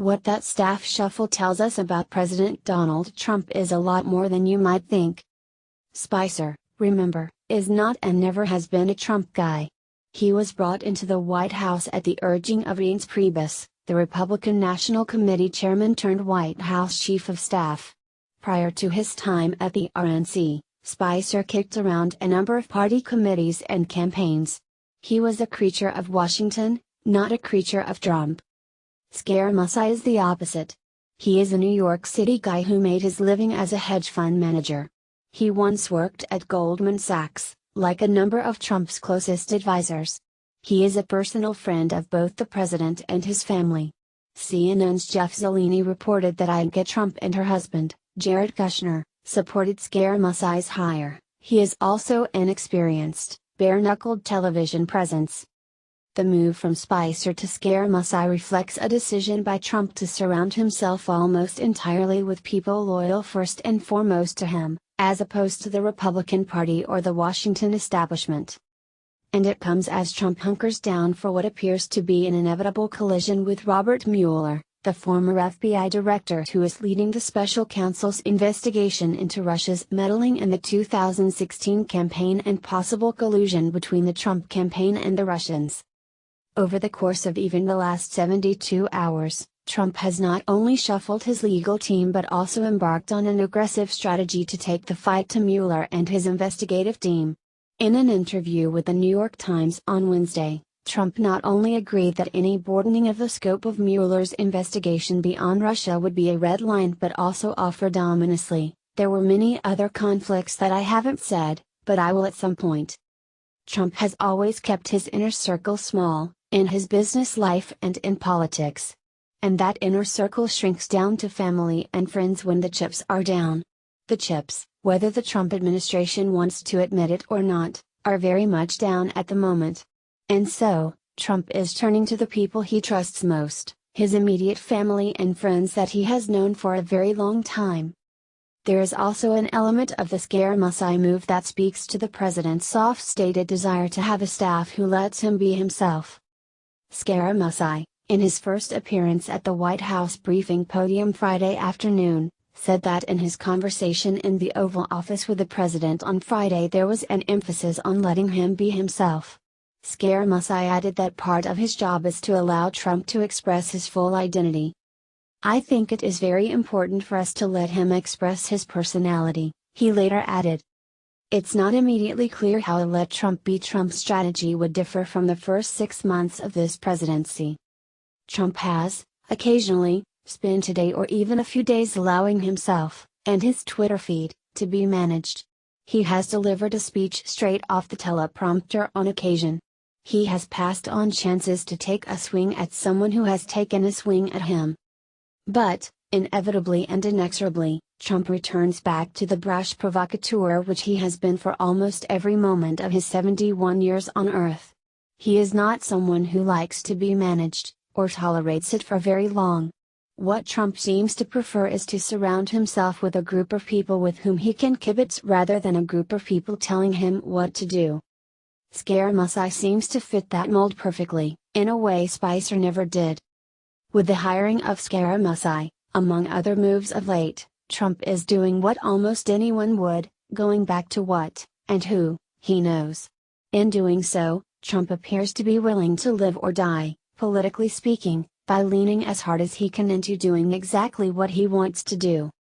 What that staff shuffle tells us about President Donald Trump is a lot more than you might think. Spicer, remember, is not and never has been a Trump guy. He was brought into the White House at the urging of Reince Priebus, the Republican National Committee chairman turned White House chief of staff. Prior to his time at the RNC, Spicer kicked around a number of party committees and campaigns. He was a creature of Washington, not a creature of Trump. Scaramucci is the opposite. He is a New York City guy who made his living as a hedge fund manager. He once worked at Goldman Sachs, like a number of Trump's closest advisors. He is a personal friend of both the president and his family. CNN's Jeff Zeleny reported that Ivanka Trump and her husband, Jared Kushner, supported Scaramucci's hire. He is also an experienced, bare-knuckled television presence. The move from Spicer to Scaramucci reflects a decision by Trump to surround himself almost entirely with people loyal first and foremost to him, as opposed to the Republican Party or the Washington establishment. And it comes as Trump hunkers down for what appears to be an inevitable collision with Robert Mueller, the former FBI director who is leading the special counsel's investigation into Russia's meddling in the 2016 campaign and possible collusion between the Trump campaign and the Russians. Over the course of even the last 72 hours, Trump has not only shuffled his legal team but also embarked on an aggressive strategy to take the fight to Mueller and his investigative team. In an interview with the New York Times on Wednesday, Trump not only agreed that any broadening of the scope of Mueller's investigation beyond Russia would be a red line but also offered ominously, "There were many other conflicts that I haven't said, but I will at some point." Trump has always kept his inner circle small, in his business life and in politics. And that inner circle shrinks down to family and friends when the chips are down. The chips, whether the Trump administration wants to admit it or not, are very much down at the moment. And so, Trump is turning to the people he trusts most, his immediate family and friends that he has known for a very long time. There is also an element of the Scaramucci move that speaks to the president's soft-stated desire to have a staff who lets him be himself. Scaramucci, in his first appearance at the White House briefing podium Friday afternoon, said that in his conversation in the Oval Office with the president on Friday there was an emphasis on letting him be himself. Scaramucci added that part of his job is to allow Trump to express his full identity. "I think it is very important for us to let him express his personality," he later added. It's not immediately clear how a let Trump be Trump strategy would differ from the first 6 months of this presidency. Trump has, occasionally, spent a day or even a few days allowing himself, and his Twitter feed, to be managed. He has delivered a speech straight off the teleprompter on occasion. He has passed on chances to take a swing at someone who has taken a swing at him. But, inevitably and inexorably, Trump returns back to the brash provocateur which he has been for almost every moment of his 71 years on Earth. He is not someone who likes to be managed, or tolerates it for very long. What Trump seems to prefer is to surround himself with a group of people with whom he can kibitz rather than a group of people telling him what to do. Scaramucci seems to fit that mold perfectly, in a way Spicer never did. With the hiring of Scaramucci, among other moves of late, Trump is doing what almost anyone would, going back to what, and who, he knows. In doing so, Trump appears to be willing to live or die, politically speaking, by leaning as hard as he can into doing exactly what he wants to do.